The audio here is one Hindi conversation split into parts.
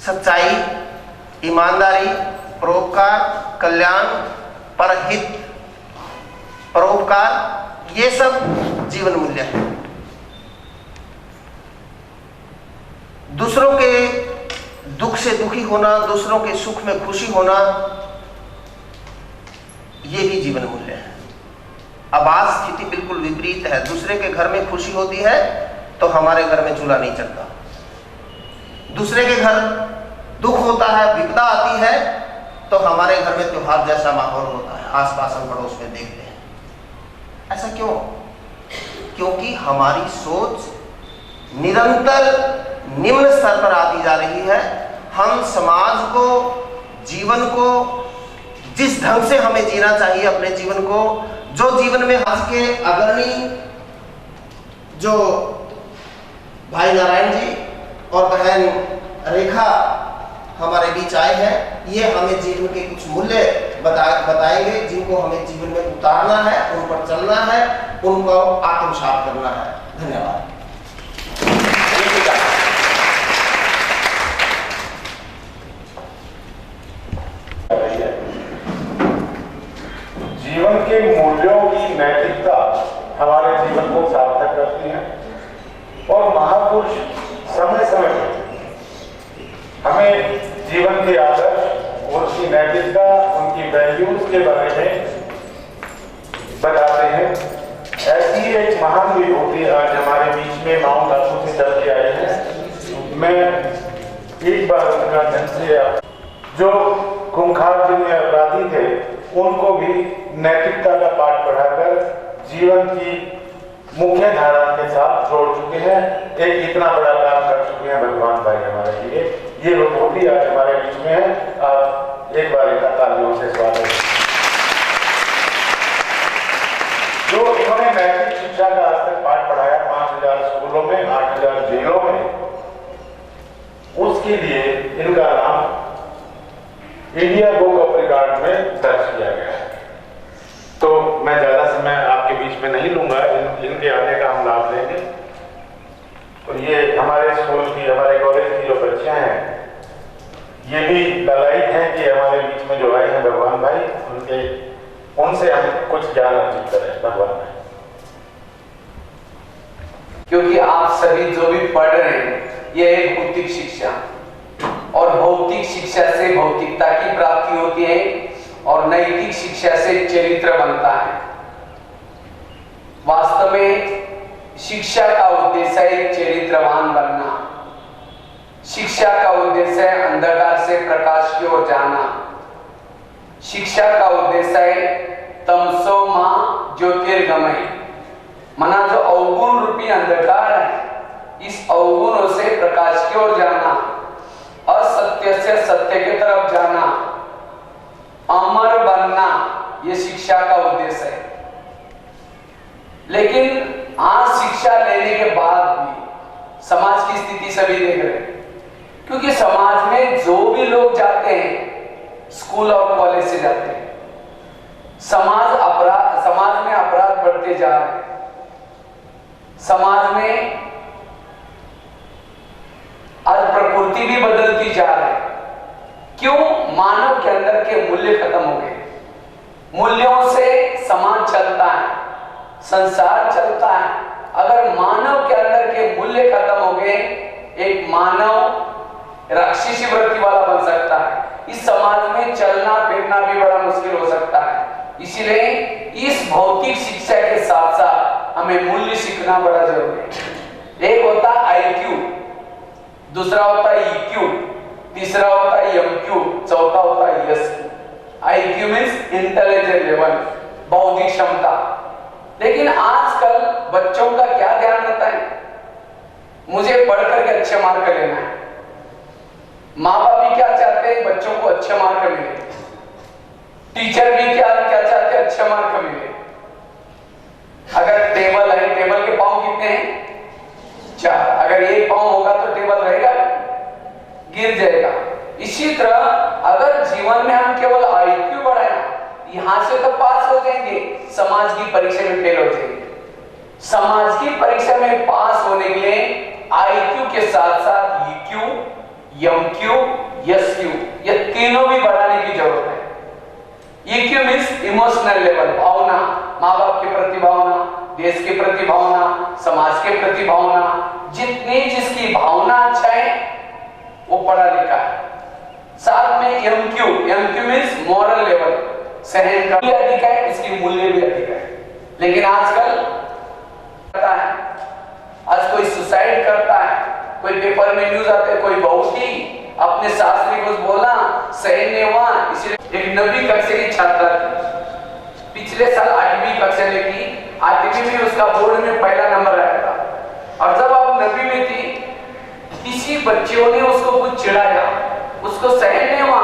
सच्चाई, ईमानदारी, परोपकार, कल्याण, परहित, परोपकार, ये सब जीवन मूल्य है। दूसरों के दुख से दुखी होना, दूसरों के सुख में खुशी होना, ये भी जीवन मूल्य है। अब आज स्थिति बिल्कुल विपरीत है। दूसरे के घर में खुशी होती है तो हमारे घर में चूल्हा नहीं चलता। दूसरे के घर दुख होता है, विपदा आती है तो हमारे घर में त्योहार जैसा माहौल होता है, आसपास हम पड़ोस में देखते हैं। ऐसा क्यों? क्योंकि हमारी सोच निरंतर निम्न स्तर पर आती जा रही है। हम समाज को, जीवन को जिस ढंग से हमें जीना चाहिए, अपने जीवन को, जो जीवन में आज के अग्रणी जो भाई नारायण जी और बहन रेखा हमारे बीच आए हैं, ये हमें जीवन के कुछ मूल्य बताएंगे जिनको हमें जीवन में उतारना है, उन पर चलना है, उनको आत्मसात करना है। धन्यवाद। जीवन के मूल्यों की नैतिकता हमारे जीवन को सार्थक करती है और महापुरुष समय समय पर हमें जीवन के आदर्श, उनकी नैतिकता, उनकी वैल्यूज के बारे में बताते हैं। ऐसी एक महान विभूति आज हमारे बीच में माउंट आबू से चल के आए हैं। मैं एक बार उनका ढंग से, जो खूंखार जितने अपराधी थे उनको भी नैतिकता का पाठ पढ़ाकर जीवन की मुख्य धारा के साथ जोड़ चुके हैं। एक इतना बड़ा काम कर चुके हैं भगवान भाई हमारे लिए। ये विभूति आज हमारे बीच में है। आप एक बार इनका तालियों से स्वागत। जो इन्होंने नैतिक शिक्षा का आज तक पाठ पढ़ाया 5000 स्कूलों में, 8000 जेलों में, उसके लिए इनका नाम इंडिया बुक ऑफ रिकॉर्ड में दर्ज किया गया है। तो मैं ज्यादा समय आपके बीच में नहीं लूंगा, इनके आने का हम लाभ लेंगे। और ये हमारे स्कूल की, हमारे कॉलेज की जो बच्चियां हैं, ये भी दलाइक हैं कि हमारे बीच में जो आए हैं भगवान भाई, उनसे हम कुछ ज्ञान अर्जित करें। भगवान भाई, क्योंकि आप सभी जो भी पढ़ रहे हैं, ये एक भौतिक शिक्षा, और भौतिक शिक्षा से भौतिकता की प्राप्ति होती है और नैतिक शिक्षा से चरित्र बनता है। वास्तव में शिक्षा का उद्देश्य है चरित्रवान बनना। शिक्षा का उद्देश्य है अंधकार से प्रकाश की ओर जाना। शिक्षा का उद्देश्य है तमसो मां ज्योतिर्गमय, माना जो अवगुण रूपी अंधकार है, इस अवगुणों से प्रकाश की ओर जाना, असत्य से सत्य की तरफ जाना, अमर बनना, यह शिक्षा का उद्देश्य है। लेकिन आज शिक्षा लेने के बाद भी समाज की स्थिति सभी देख रहे हैं, क्योंकि समाज में जो भी लोग जाते हैं, स्कूल और कॉलेज से जाते हैं, समाज में अपराध बढ़ते जा रहे हैं। समाज में आज प्रकृति भी बदलती जा रही है। क्यों? मानव के अंदर के मूल्य खत्म हो गए। मूल्यों से समाज चलता है, संसार चलता है। अगर मानव के अंदर के मूल्य खत्म हो गए, एक मानव राक्षसी वृत्ति वाला बन सकता है। इस समाज में चलना फिरना भी बड़ा मुश्किल हो सकता है। इसीलिए इस भौतिक शिक्षा के साथ साथ हमें मूल्य सीखना बड़ा जरूरी है। एक होता है IQ, दूसरा होता है EQ, तीसरा होता है MQ, चौथा होता है SQ। IQ means intelligence level, बौद्धिक क्षमता। लेकिन आजकल बच्चों का क्या ध्यान रहता है? मुझे पढ़ करके अच्छे मार्क लेना है। माँ बाप भी क्या चाहते हैं? बच्चों को अच्छे मार्क मिले। टीचर भी क्या चाहते हैं? अच्छे मार्क मिले। अगर टेबल है, टेबल के पांव कितने हैं? 4। अगर एक पांव होगा तो टेबल रहेगा, गिर जाएगा। इसी तरह अगर जीवन में हम केवल IQ बढ़ाएं, यहां से तो पास हो जाएंगे, समाज की परीक्षा में फेल हो जाएंगे। समाज की परीक्षा में पास होने के लिए IQ के साथ साथ EQ, MQ, SQ, ये तीनों भी बढ़ाने की जरूरत है। EQ मीन्स इमोशनल लेवल, भावना, माँ बाप के प्रति भावना, देश के प्रति भावना, समाज के प्रति भावना, जितनी जिसकी भावना अच्छा है वो पढ़ा लिखा है। साथ में MQ मीन्स मॉरल लेवल, सहन का अधिक है, इसकी मूल्य भी अधिक है। लेकिन आजकल करता है, आज कोई सुसाइड करता है, कोई पेपर में न्यूज आते, कोई बहुत ही अपने सास ने कुछ बोला, सहन नहीं हुआ, इसलिए एक 9वीं कक्षा की छात्रा थी, पिछले साल 8वीं कक्षा में थी, 8वीं में उसका बोर्ड में पहला नंबर आया था। और जब अब 9वीं में थी, किसी बच्चों ने उसको कुछ चिढ़ाया, उसको सहन नहीं हुआ,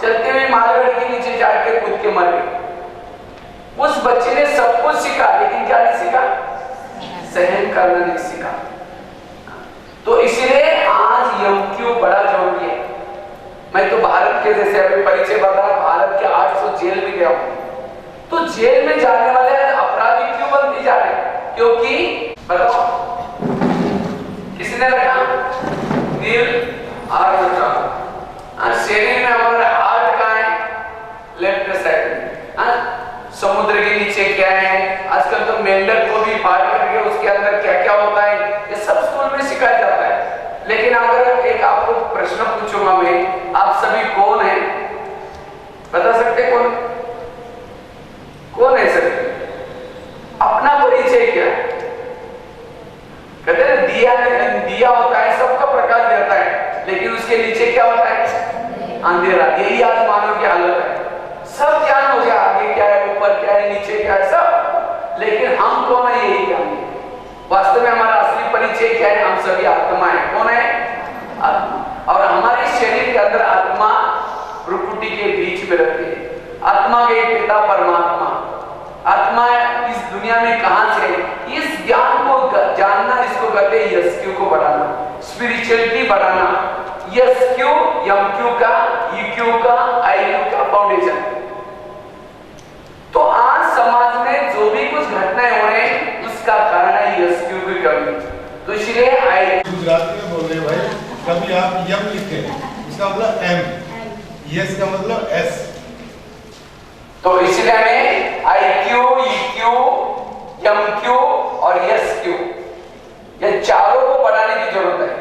चलते हुए मालगाड़ी के नीचे जाकर कूद के मर गई। उस बच्चे ने सब कुछ सीखा, लेकिन क्या नहीं सीखा? सहन करना नहीं सीखा। तो इसलिए आज MQ बड़ा जरूरी है। मैं तो भारत के जैसे अभी परिचय बता, भारत के 800 जेल में गया हूं, तो जेल में जाने वाले अपराधी क्यों बनते जा रहे हैं? क्योंकि बताओ किसने रखा? दिल और शरीर में हमारा हार्ट कहाँ है? लेफ्ट साइड में। समुद्र के नीचे क्या है? आजकल तो मेंढक को भी फाड़ करके उसके अंदर क्या क्या होता है, ये सब स्कूल में सिखाया जाता है। लेकिन अगर एक आपको प्रश्न पूछूंगा मैं, आप सभी कौन है? बता सकते कौन है सर? अपना परिचय क्या है? कहते हैं दिया होता है, सबका प्रकाश देता है, लेकिन उसके नीचे क्या होता है? अंधेरा। यही आज मानव की हालत है। सब ज्ञान हो गया, आगे क्या है, ऊपर क्या है, नीचे क्या है, सब, लेकिन हम कौन है यही ज्ञान है। वास्तव में हमारा असली परिचय क्या है? हम सभी आत्मा है। कौन है? आत्मा। और हमारे शरीर के अंदर आत्मा भ्रुकुटी के बीच में रहती है। आत्मा के पिता परमात्मा। आत्मा इस दुनिया में कहां से है? इस ज्ञान को जानना, इसको कहते हैं SQ को बढ़ाना, स्पिरिचुअलिटी बढ़ाना। SQ MQ का, EQ का, IQ का फाउंडेशन। तो आज समाज में जो भी कुछ घटनाएं हो रही हैं, उसका कारण है SQ की कमी। तो इसलिए गुजराती में बोल रहे भाई, कभी आप यम लिखे, इसका मतलब M, यस का मतलब S। तो इसलिए हमें IQ, EQ, MQ और SQ, ये चारों को बढ़ाने की जरूरत है।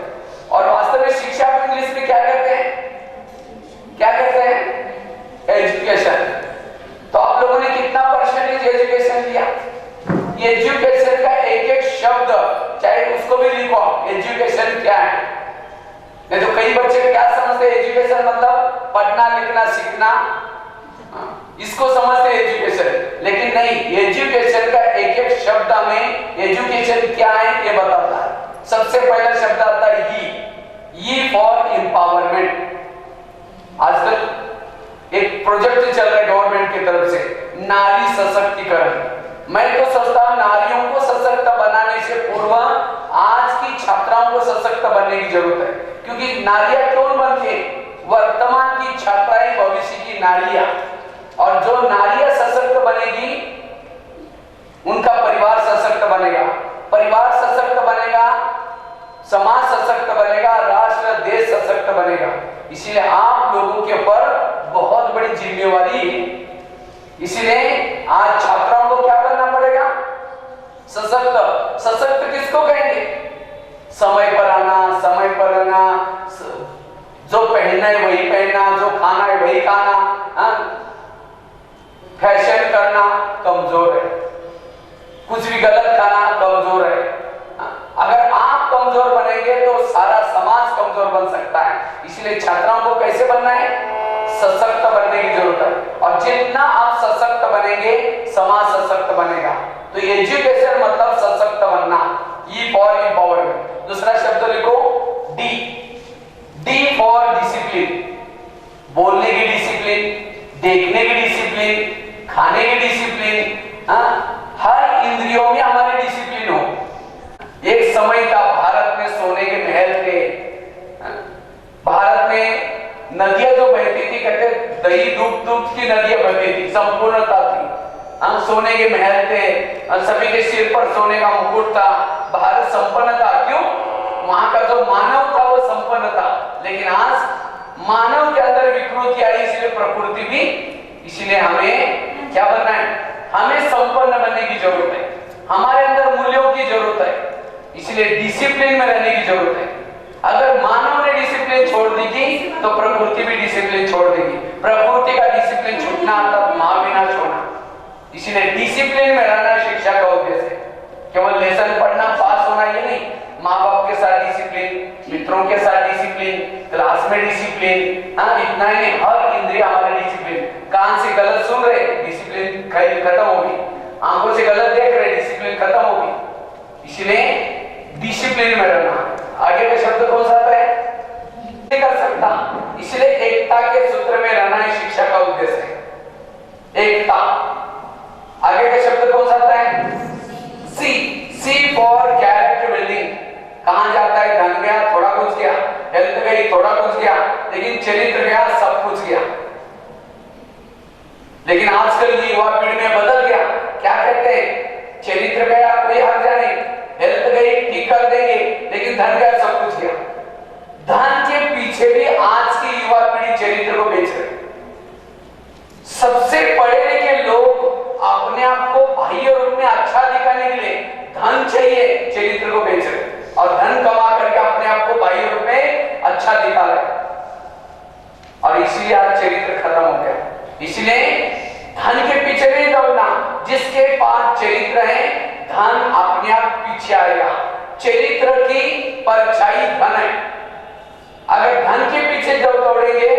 और वास्तव में शिक्षा को इंग्लिश में क्या कहते हैं? क्या कहते हैं? एजुकेशन। तो आप लोगों ने कितना परसेंटेज एजुकेशन दिया? एजुकेशन का एक एक शब्द, चाहे उसको भी लिखो, एजुकेशन क्या है। नहीं तो कई बच्चे क्या समझते हैं एजुकेशन मतलब पढ़ना लिखना सीखना, इसको समझते हैं एजुकेशन। लेकिन नहीं, एजुकेशन का एक एक शब्द में एजुकेशन क्या है ये बताता है। सबसे पहला शब्द आता है ई फॉर एम्पावरमेंट। आजकल एक प्रोजेक्ट चल रहा है गवर्नमेंट की तरफ से, नारी सशक्तिकरण। मैं तो सोचता हूं नारियों को सशक्त बनाने से पूर्व आज की छात्राओं को सशक्त बनने की जरूरत है। क्योंकि नारियां क्यों बनती है? वर्तमान की छात्राएं भविष्य की नारियां, और जो नारियां सशक्त बनेगी उनका परिवार सशक्त बनेगा, परिवार सशक्त बनेगा, समाज सशक्त बनेगा, राष्ट्र देश सशक्त बनेगा। इसलिए आप लोगों के ऊपर बहुत बड़ी जिम्मेवारी है। इसलिए आज छात्राओं को क्या करना पड़ेगा? सशक्त। सशक्त किसको कहेंगे? समय पर आना, समय पर रहना, जो पहनना है वही पहनना, जो खाना है वही खाना, फैशन करना कमजोर है, कुछ भी गलत खाना कमजोर है। अगर आप कमजोर बनेंगे तो सारा समाज कमजोर बन सकता है। इसलिए छात्राओं को कैसे बनना है? सशक्त बनने की जरूरत है। और जितना आप सशक्त बनेंगे समाज सशक्त बनेगा। तो एजुकेशन मतलब सशक्त बनना, ई फॉर एम्पावरमेंट। दूसरा शब्द लिखो डी फॉर डिसिप्लिन। बोलने की डिसिप्लिन, देखने की डिसिप्लिन, खाने की डिसिप्लिन, हर इंद्रियों में हमारी डिसिप्लिन हो। एक समय था भारत में सोने के महल थे, भारत में नदियां जो बहती थी, कहते दही दूध की नदियां बहती थी, संपूर्णता थी। हम सोने के महल थे, सभी के सिर पर सोने का मुकुट था, भारत संपन्न था। क्यों? वहां का जो मानव था वो संपन्न था। लेकिन आज मानव के अंदर विकृति आई, इसलिए प्रकृति भी, इसलिए हमें क्या बनना है, हमें संपन्न बनने की जरूरत है, हमारे अंदर मूल्यों की जरूरत है, इसलिए डिसिप्लिन में रहने की जरूरत है। अगर मानव ने डिसिप्लिन छोड़ दी तो प्रकृति भी डिसिप्लिन छोड़ देगी। प्रकृति का डिसिप्लिन छूटना तब मां भी ना छोड़ना, इसलिए डिसिप्लिन में रहना शिक्षा का उद्देश्य है। केवल लेसन पढ़ना, पास होना ये नहीं, माँ बाप के साथ डिसिप्लिन, मित्रों के साथ डिसिप्लिन, क्लास में डिसिप्लिन, हाँ इतना ही नहीं, हर इंद्रिय हमारे डिसिप्लिन। कान से गलत सुन रहे, डिसिप्लिन खत्म होगी, आंखों से गलत देख रहे, डिसिप्लिन खत्म होगी, इसलिए डिसिप्लिन में रहना। आगे का शब्द कौन सा आता है, कर सकता, इसलिए एकता के सूत्र में रहना ही शिक्षा का उद्देश्य है, एकता। आगे का शब्द कौन सा आता है, सी, सी फॉर कैरेक्टर बिल्डिंग। कहां जाता है, धन गया थोड़ा कुछ गया, हेल्थ गई थोड़ा कुछ गया, लेकिन चरित्र गया सब कुछ गया। लेकिन आजकल की युवा पीढ़ी में बदल गया, क्या कहते हैं, चरित्र गया कोई हर्जा नहीं, हेल्थ गई ठीक कर देंगे, लेकिन धन गया सब कुछ गया। धन के पीछे भी आज की युवा पीढ़ी चरित्र को बेच रही। सबसे पढ़े लिखे लोग अपने आप को बाह्य रूप में अच्छा दिखाने के लिए धन चाहिए, चरित्र को बेच रहे, और धन कमा करके अपने आप को बाह्य रूप में अच्छा दिखा रहे, और इसलिए आज चरित्र खत्म हो गया। इसलिए धन के पीछे नहीं दौड़ना, जिसके पास चरित्र है धन अपने आप पीछे आएगा। चरित्र की परछाई धन है। अगर धन के पीछे जब दौड़ेंगे,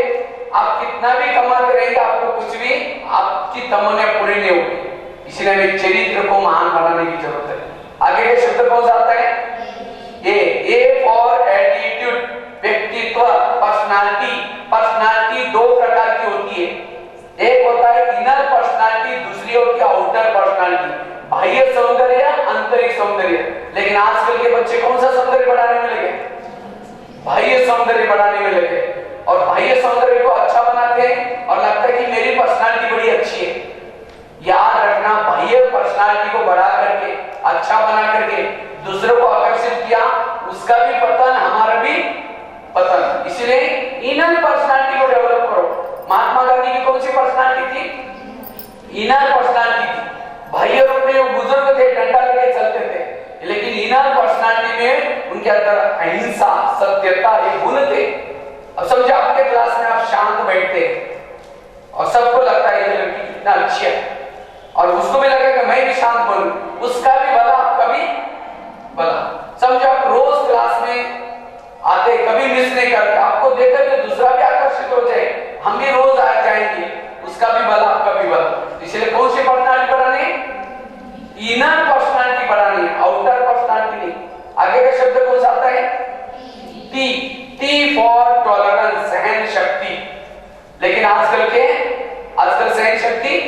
आप कितना भी कमाते रहेंगे, आपको कुछ भी, आपकी तमन्ना पूरी नहीं होगी। इसलिए हमें चरित्र को महान बनाने की जरूरत है। आगे के शब्द कौन सा आता है, ए फॉर एटीट्यूड, व्यक्तित्व, पर्सनालिटी। पर्सनालिटी दो प्रकार की होती है, एक होता है इनर पर्सनालिटी, दूसरी होती है आउटर पर्सनालिटी, बाह्य सौंदर्य, आंतरिक सौंदर्य। लेकिन आजकल के बच्चे कौन सा सौंदर्य बढ़ाने में लगे, बाह्य सौंदर्य बढ़ाने में लगे, और बाह्य सौंदर्य को अच्छा बनाते हैं और लगता है कि मेरी पर्सनालिटी बड़ी अच्छी है। याद रखना, बाह्य पर्सनालिटी को बढ़ा करके, अच्छा बना करके दूसरों को आकर्षित किया, उसका भी पतन, हमारा भी पतन। इसलिए इनर पर्सनालिटी को डेवलप करो। महात्मा गांधी की कौन सी पर्सनालिटी थी, इनर पर्सनालिटी थी। बाह्य रूप में वो बुजुर्ग थे, डंडा लेके चलते थे, लेकिन इनर पर्सनालिटी में उनके अंदर अहिंसा, सत्यता, ये गुण थे। अब समझो आपके क्लास में आप शांत बैठते और सबको लगता है ये लड़की कितना अच्छी है, और उसको भी लगेगा कि मैं भी शांत बनूं, उसका भी भला आपका भी भला। समझो आप रोज क्लास में आते, कभी मिस नहीं करते, आपको देखकर के दूसरा भी आकर्षित हो जाए, हम भी रोज आ जाएंगे, उसका भी भला आपका भी भला। इसलिए कौन सी पर्सनालिटी बढ़ानी, इनर पर्सनालिटी बढ़ानी है, आउटर पर्सनालिटी नहीं। आगे का शब्द कौन सा आता है, टी, टी फॉर टॉलरेंस, सहन शक्ति। लेकिन आजकल सहन शक्ति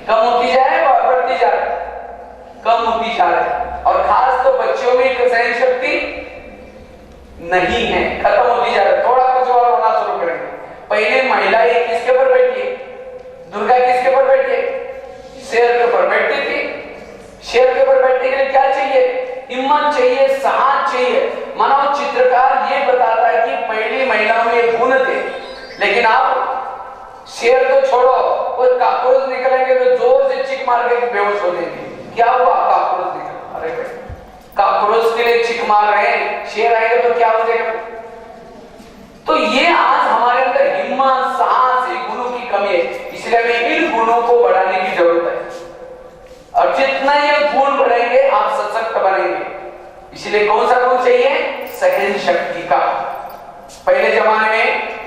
कम होती जा रही है और बढ़ती जा रही है, कम होती जा रही है, और खास तो बच्चों में सहन शक्ति नहीं है, खत्म होती जा रही है। थोड़ा कुछ और होना शुरू करेंगे। पहले महिलाएं किसके ऊपर बैठी, दुर्गा किसके ऊपर बैठी, शेर के ऊपर बैठती थी। शेर के ऊपर बैठने के लिए क्या चाहिए, हिम्मत चाहिए, साहस चाहिए। मानव चित्रकार ये बताता है कि पहली महिलाओं में गुण थे, लेकिन आप शेर तो छोड़ो, कोई काकरोच निकलेंगे तो जोर से चीख मार के बेहोश हो जाएंगे। क्या हुआ, काकरोच निकला, अरे भाई काकरोच के लिए चीख मार रहे हैं, शेर आएगा तो क्या हो जाएगा। तो ये आज हमारे अंदर हिम्मत, साहस, गुणों की कमी है, इसलिए हमें इन गुणों को बढ़ाने की जरूरत है। और जितना ये गुण बढ़ेंगे आप सशक्त बनेंगे। इसलिए कौन सा गुण चाहिए, सहन शक्ति का। पहले जमाने में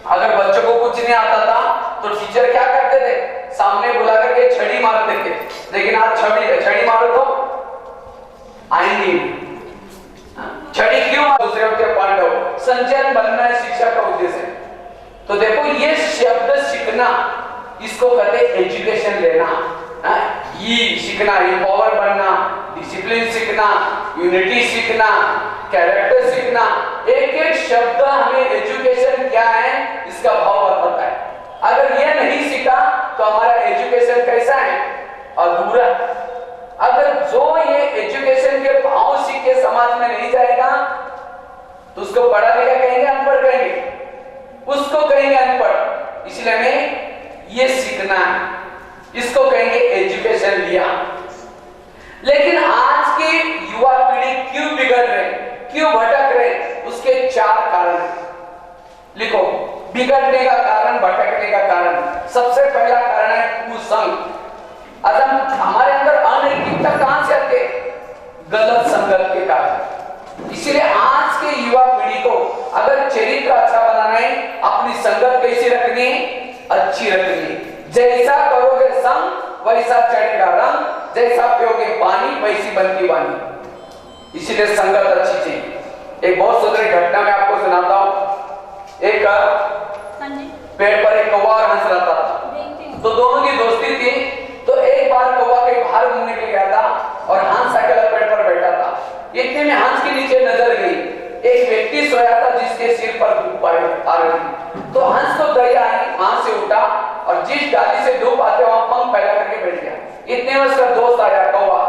अगर बच्चों को कुछ नहीं आता था तो टीचर क्या करते थे, सामने बुला करके छड़ी मारते थे। लेकिन आज छड़ी मारो तो आएंगे, छड़ी क्यों, दूसरे के पांडव। संचयन बनना है शिक्षा का उद्देश्य। तो देखो ये शब्द सीखना, इसको कहते हैं एजुकेशन लेना। ये सीखना, एम्पावर बनना, डिसिप्लिन सीखना, यूनिटी सीखना, कैरेक्टर सीखना। एक एक शब्द हमें एजुकेशन क्या है इसका भाव बताता है। अगर ये नहीं सीखा तो हमारा एजुकेशन कैसा है, अधूरा। अगर जो ये एजुकेशन के भाव सीख के समाज में नहीं जाएगा तो उसको पढ़ा लिखा कहेंगे, अनपढ़ कहेंगे। उसको कहेंगे अनपढ़। इसलिए हमें ये सीखना है, इसको कहेंगे एजुकेशन लिया। लेकिन आज की युवा पीढ़ी क्यों बिगड़ रहे, क्यों भटक रहे, उसके 4 कारण लिखो। बिगड़ने का कारण, भटकने का कारण, सबसे पहला कारण है कुसंग। हमारे अंदर अनैतिकता कहां से आती है? गलत संगत के कारण। इसलिए आज के युवा पीढ़ी को अगर चरित्र अच्छा बनाना है, अपनी संगत कैसी रखनी है? अच्छी रखनी है। जैसा करोगे संग वैसा चढ़ेगा रंग, जैसा पियोगे पानी वैसी बनती वाणी। इसलिए संगत अच्छी चाहिए। एक बहुत सुंदर घटना मैं आपको सुनाता हूं। एक पेड़ पर एक कौवा और हंस रहता था, तो दोनों की दोस्ती थी। तो एक बार कौवा कहीं बाहर घूमने के लिए गया था और हंस अकेला पेड़ पर बैठा था। इतने में हंस के नीचे नजर गई, एक व्यक्ति सोया था जिसके सिर पर धूप आ रही थी। तो हंस को दया आई, वहां से उठा और जिस डाली से धूप आते वहां पंख फैला करके बैठ गया। इतने में उसका दोस्त आया कौवा।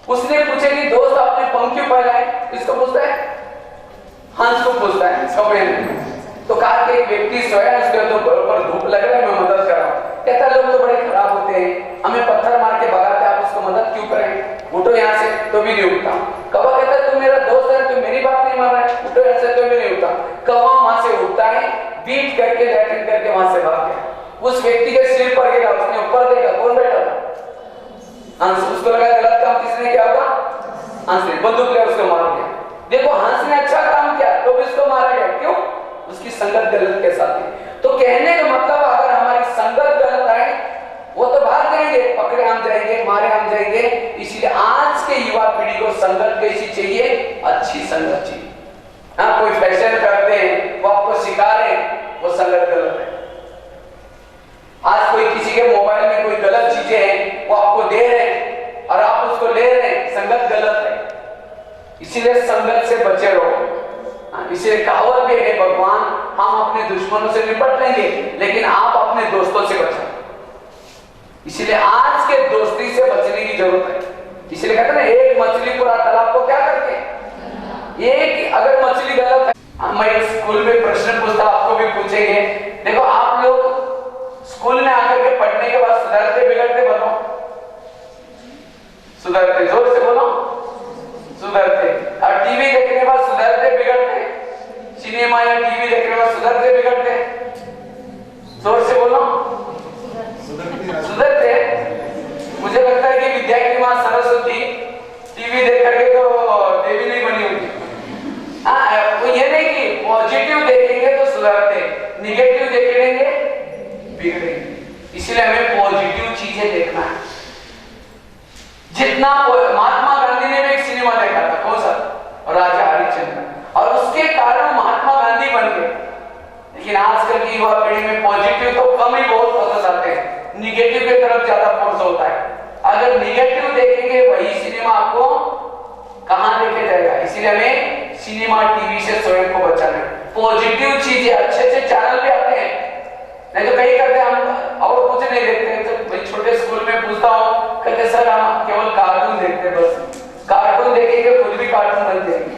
उसने पूछे कि दोस्त आपने पंख क्यों फैलाए? किसको पूछता है? हंस को पूछता है कौवे ने। तो कहा कि एक व्यक्ति सोया, उसके ऊपर धूप लग रहा है, मैं मदद कर रहा हूं। कहता लोग तो बड़े खराब होते हैं, हमें पत्थर मार के भगाते, आप उसको मदद क्यों करें? उठो यहाँ से, तो भी नहीं उठता। कौवा कहता तुम मेरा दोस्त है, तुम मेरी बात नहीं मान रहा है, उठो यहाँ से, तो भी नहीं उठता। कौवा वहां से उठता है, बीट करके लैट्रिन करके वहां से भाग गया। उस व्यक्ति के सिर पर गिरा, उसने ऊपर देखा, कौन बैठा था? हंस। उसको लगा गलत काम किसने किया होगा? हंस ने। बंदूक ले उसको मार दिया। देखो हंस ने अच्छा काम किया तो भी उसको मारा गया। क्यों? उसकी संगत गलत के साथ है। तो कहने का मतलब अगर हमारी संगत गलत है, वो तो भाग जाएंगे, पकड़े हम जाएंगे, मारे हम जाएंगे। इसीलिए आज के युवा पीढ़ी को संगत कैसी चाहिए? अच्छी संगत चाहिए। हाँ, कोई फैशन करते हैं, वो आपको सिखा रहे हैं, वो संगत गलत है। आज कोई किसी के मोबाइल में कोई गलत चीजें हैं, वो आपको दे रहे हैं और आप उसको ले रहे हैं, संगत गलत है। इसीलिए संगत से बचे रहो। इसीलिए कहावत भी है, भगवान हम अपने दुश्मनों से निपट लेंगे लेकिन आप अपने दोस्तों से बचो। इसीलिए आज के दोस्ती से बचने की जरूरत है। इसलिए कहते हैं ना, एक मछली पूरा तालाब को क्या करते हैं? एक अगर मछली गलत है, मैं स्कूल में प्रश्न पूछता, आपको भी पूछेंगे। देखो आप लोग स्कूल में आकर के पढ़ने के बाद सुधरते बिगड़ते? बताओ। सुधरते, जोर से बोलो। सुधरते। और टीवी देखने के बाद सुधरते बिगड़ते? सिनेमा या टीवी देखने के बाद सुधरते बिगड़ते? जोर से बोलो। सुधरते। मुझे लगता है कि विद्या की मां सरस्वती टीवी देख करके तो देवी नहीं बनी होगी। हाँ, वो ये नहीं कि पॉजिटिव देखेंगे तो सुधरते, निगेटिव देखेंगे बिगड़ेंगे। इसलिए हमें पॉजिटिव चीजें देखना है। जितना महात्मा गांधी ने भी एक सिनेमा देखा था, कौन सा? राजा हरिश्चंद्र, और उसके कारण महात्मा गांधी बन गए। लेकिन आजकल की युवा पीढ़ी में पॉजिटिव तो कम ही बहुत फोकस आते हैं, निगेटिव की तरफ ज्यादा फोकस होता है। अगर निगेटिव देखेंगे वही सिनेमा आपको कहां लेके जाएगा। इसीलिए हमें सिनेमा टीवी से स्वयं को बचाना है। पॉजिटिव चीजें, अच्छे अच्छे चैनल भी आते हैं, नहीं तो कहीं करते हम और कुछ नहीं देखते हैं। तो मैं छोटे स्कूल में पूछता हूँ, कहते सर हम केवल कार्टून देखते, बस कार्टून देखेंगे खुद भी कार्टून बन जाएंगे।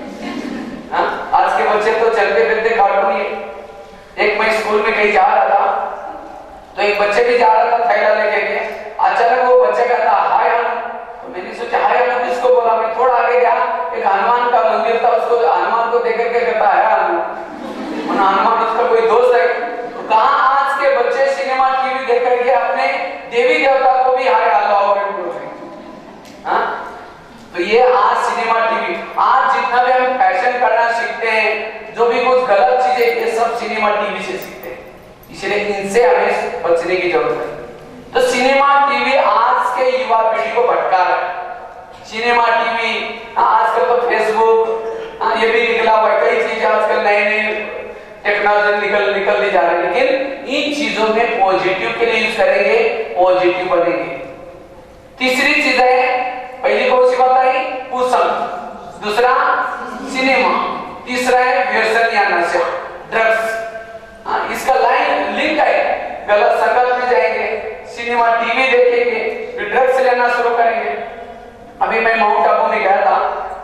हाँ, आज के बच्चे तो चलते फिरते कार्टून ही। एक मैं स्कूल में कहीं जा रहा था, तो एक बच्चे भी जा रहा था थैला लेके के। अचानक वो बच्चे कहता हाय हनुमान। तो मैंने सोचा हाय हनुमान किसको बोला। मैं थोड़ा आगे गया, एक हनुमान का मंदिर था, उसको हनुमान को देख करके कहता है हनुमान। हनुमान उसका कोई दोस्त है। तो कहा आज के बच्चे सिनेमा टीवी देख करके अपने देवी देवता को भी हाय हेलो बोलते हैं। हाँ, तो ये आज सिनेमा टीवी, आज जितना भी हम फैशन करना सीखते हैं, जो भी कुछ गलत चीजें, ये सब सिनेमा टीवी से सीखते हैं। इसलिए इनसे हमें बचने की जरूरत है। तो सिनेमा टीवी आज के युवा पीढ़ी को भटका रहा है। सिनेमा टीवी, आजकल तो फेसबुक ये भी निकला हुआ है, कई चीजें आजकल नई नई टेक्नोलॉजी निकलती जा रही है। लेकिन इन चीजों में पॉजिटिव के लिए यूज करेंगे, पॉजिटिव बनेंगे। तीसरी चीज है, पहली कौन सी बताई? कुसंग। दूसरा सिनेमा। तीसरा है व्यसन या नशा, ड्रग्स। इसका लाइन लिंक है, गलत संगत में जाएंगे, सिनेमा टीवी देखेंगे, फिर ड्रग्स लेना शुरू करेंगे। अभी मैं माउंट आबू में गया था,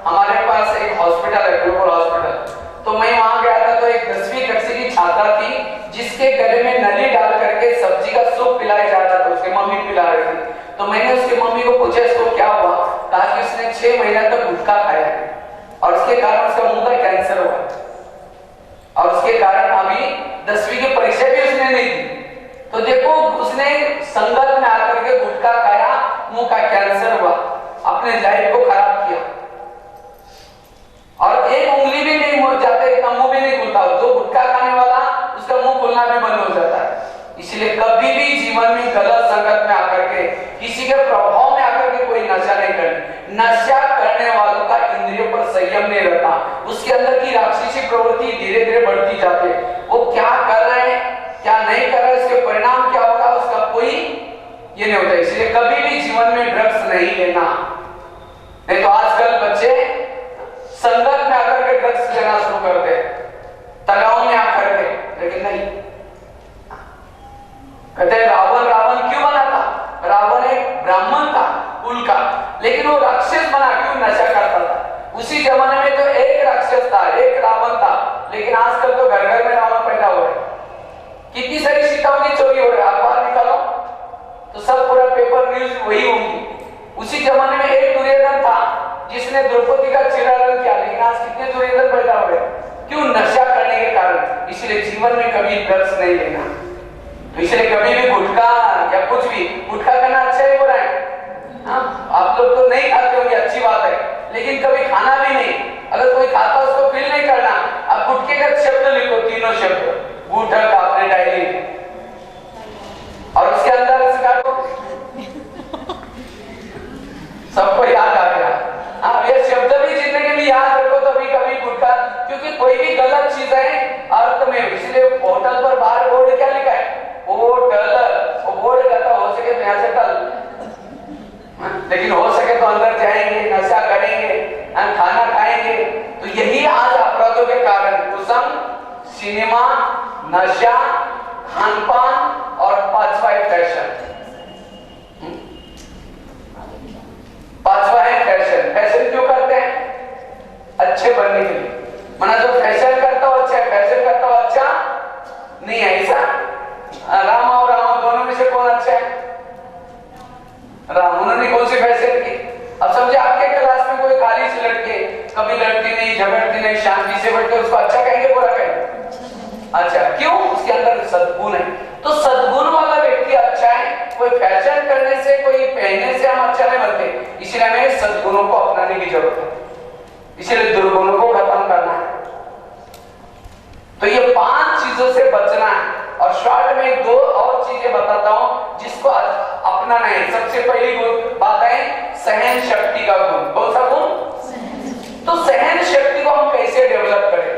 हमारे पास एक हॉस्पिटल है, ग्लोबल हॉस्पिटल। तो मैं वहां गया था, तो एक 10वीं कक्षा की छात्रा थी जिसके गले में नली डाल करके सब्जी का सूप पिलाया जा रहा था, उसकी मम्मी पिला रही थी। तो मैंने उसकी मम्मी को पूछा इसको क्या हुआ, कहा कि उसने 6 महीना तक गुटखा खाया है और उसके कारण उसका मुंह का कैंसर हुआ और उसके कारण अभी 10वीं की परीक्षा भी उसने नहीं दी। तो देखो उसने संगत में आकर के गुटखा खाया, मुंह का कैंसर हुआ, अपने लाइफ को खराब किया और एक उंगली भी नहीं मुड़ जाता, इतना मुंह भी नहीं खुलता। जो गुटखा खाने वाला उसका मुंह खुलना भी बंद हो जाता है। इसलिए कभी भी जीवन में गलत संगत में आकर के, किसी के प्रभाव में आकर के कोई नशा नहीं करना। नशा करने वालों का इंद्रियों पर संयम नहीं रहता, उसके अंदर की राक्षसी प्रवृत्ति धीरे धीरे बढ़ती जाती है। वो क्या कर रहे हैं क्या नहीं कर रहे, उसके परिणाम क्या होगा उसका कोई ये नहीं होता। इसलिए कभी भी जीवन में ड्रग्स नहीं लेना, नहीं तो आजकल बच्चे संगत में आकर के ड्रग्स लेना शुरू करते हैं, तनाव में आकर के। लेकिन नहीं, कहते हैं रावण क्यों बना था? रावण एक ब्राह्मण था कुल का, लेकिन वो राक्षस बना क्यों? नशा करता था। उसी जमाने में तो एक राक्षस था, एक रावण था, लेकिन आजकल तो घर घर में रावण पैदा हो रहे। कितनी सारी सीताओं की चोरी हो रही है, अखबार निकालो तो सब पूरा पेपर न्यूज वही होंगी। उसी जमाने में एक दुर्योधन था जिसने द्रौपदी का चिरारण किया, लेकिन आज कितने दुर्योधन पैदा हो रहे? क्यों? नशा करने के कारण। इसलिए जीवन में कभी ड्रग्स नहीं लेना। तो इसलिए कभी भी गुटखा या कुछ भी, गुटखा करना अच्छा है बुरा है? आप लोग तो नहीं खाते होंगे, अच्छी बात है, लेकिन कभी खाना भी नहीं। अगर कोई खाता उसको फील नहीं करना, आप गुटखे का शब्द लिखो, तीनों शब्द गुटख अपने डायरी और उसके अंदर सबको याद आ गया। आप ये शब्द भी जिंदगी में याद रखो तो भी कभी गुटखा, क्योंकि कोई भी गलत चीज है अर्थ में। इसलिए होटल पर बाहर बोर्ड क्या लिखा है? होटल, वो बोर्ड कहता हो सके तो यहाँ से टल, लेकिन हो सके तो अंदर जाएंगे, नशा करेंगे, खाना खाएंगे। तो यही आज अपराधों के कारण कुसंग, सिनेमा, नशा, खानपान और 5वां है फैशन। 5वां है फैशन। फैशन क्यों करते हैं? अच्छे बनने के लिए। माना जो फैशन करता हो अच्छा है, फैशन करता हो अच्छा नहीं है। ऐसा राम और रावण दोनों में से कौन अच्छा है? राम। उन्होंने कौन सी फैशन की? अब समझे आपके क्लास में कोई काली सी लड़की है, कभी लड़ती नहीं, झगड़ती नहीं, शांति से बैठते, उसको अच्छा कहेंगे बुरा कहेंगे? अच्छा। क्यों? उसके अंदर सद्गुण है। तो सद्गुण वाला व्यक्ति अच्छा है। कोई फैशन करने से, कोई पहनने से हम अच्छा नहीं बनते। इसलिए हमें सद्गुणों को अपनाने की जरूरत है, इसलिए दुर्गुणों को खत्म करना है। तो ये 5 चीजों से बचना है। और शॉर्ट में 2 और चीजें बताता हूं जिसको अपनाना है। सबसे पहली बात है सहन शक्ति का गुण। कौन सा गुण? तो सहन शक्ति को हम कैसे डेवलप करें?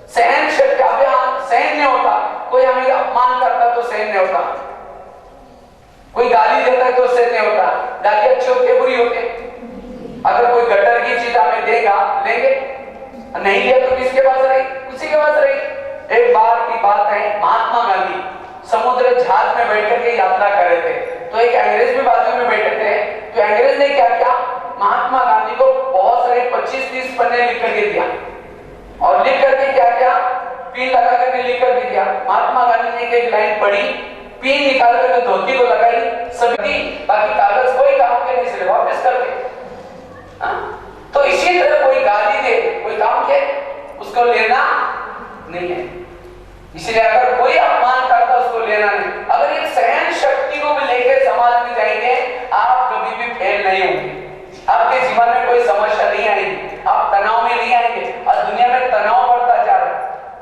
सहन शक्ति, अभी हम सहन नहीं होता, कोई हमें अपमान करता तो सहन नहीं होता, कोई गाली देता है तो सहन नहीं होता। गाली अच्छी होती है बुरी होती है? अगर कोई गटर की चीज हमें देगा लेंगे, नहीं लिया तो किसके पास रही? उसी के पास रही। एक बार की बात है, महात्मा गांधी समुद्र जहाज में बैठ करके यात्रा कर रहे थे, तो एक अंग्रेज भी बाजू में बैठे थे। तो अंग्रेज ने क्या किया? महात्मा गांधी को बहुत सारे 25-30 पन्ने लिख करके दिया और लिख करके क्या किया? पिन लगा करके लिख करके दिया। महात्मा गांधी ने एक लाइन पढ़ी, पिन निकाल करके धोती को लगाई, सभी बाकी कागज कोई काम के नहीं, इसलिए वापस कर दिए। तो इसी तरह कोई गाली दे, कोई काम के, उसको लेना नहीं है। इसलिए अगर कोई अपमान करता उसको लेना नहीं। अगर एक सहन शक्ति को भी लेकर समाज में जाएंगे, आप कभी भी फेल नहीं होंगे। आपके जीवन में कोई समस्या नहीं आएगी, आप तनाव में नहीं आएंगे। और दुनिया में तनाव बढ़ता जा रहा है,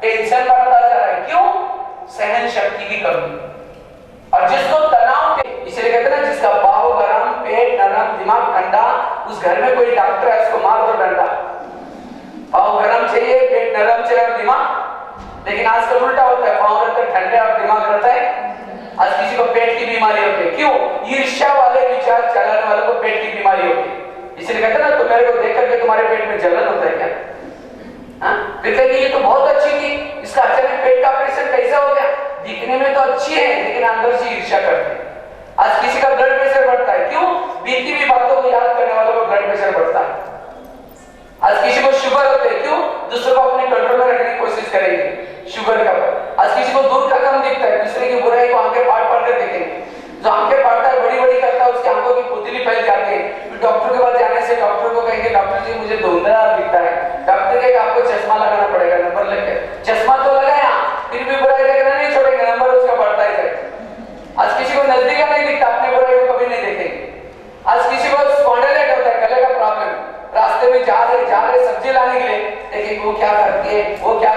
टेंशन बढ़ता जा रहा है। क्यों? सहन शक्ति की कमी। और जिसको तनाव, इसलिए कहते हैं ना, जिसका पाव गरम, पेट नरम, दिमाग ठंडा, उस घर में कोई डॉक्टर है उसको मार दो डंडा। पाव गरम चाहिए, पेट नरम चाहिए और दिमाग। लेकिन आजकल उल्टा होता है, पाव रहता है ठंडे और दिमाग रहता है। आज किसी को पेट की बीमारी होती है। क्यों? ईर्ष्या वाले विचार चलाने वालों को पेट की बीमारी होती है। इसलिए कहते हैं ना, तुम मेरे को देख करके तुम्हारे पेट में जलन होता है क्या? फिर कहेंगे ये तो बहुत अच्छी थी, इसका अचानक पेट का ऑपरेशन कैसा हो गया? दिखने में तो अच्छी है, लेकिन अंदर से ईर्ष्या करते हैं। आज किसी का ब्लड प्रेशर बढ़ता है। क्यों? बीती हुई बातों को याद करने वालों का ब्लड प्रेशर बढ़ता है। आज किसी को शुगर होते है। क्यों? दूसरों को अपने कंट्रोल में रखने की कोशिश करेंगे, शुगर का धुंधला दिखता है, कब तक आपको चश्मा लगाना पड़ेगा नंबर लेके। चश्मा तो लगाया फिर भी बुराई देखना नहीं छोड़ेंगे, नंबर उसका बढ़ता ही जाएगा। आज किसी को नजदीक नहीं दिखता, अपनी बुराई को कभी नहीं देखेंगे। आज किसी को स्पॉन्डिलाइटिस होता है, गले का प्रॉब्लम, रास्ते में जा रहे सब्जी लाने के लिए, देखिए वो क्या करती है, वो क्या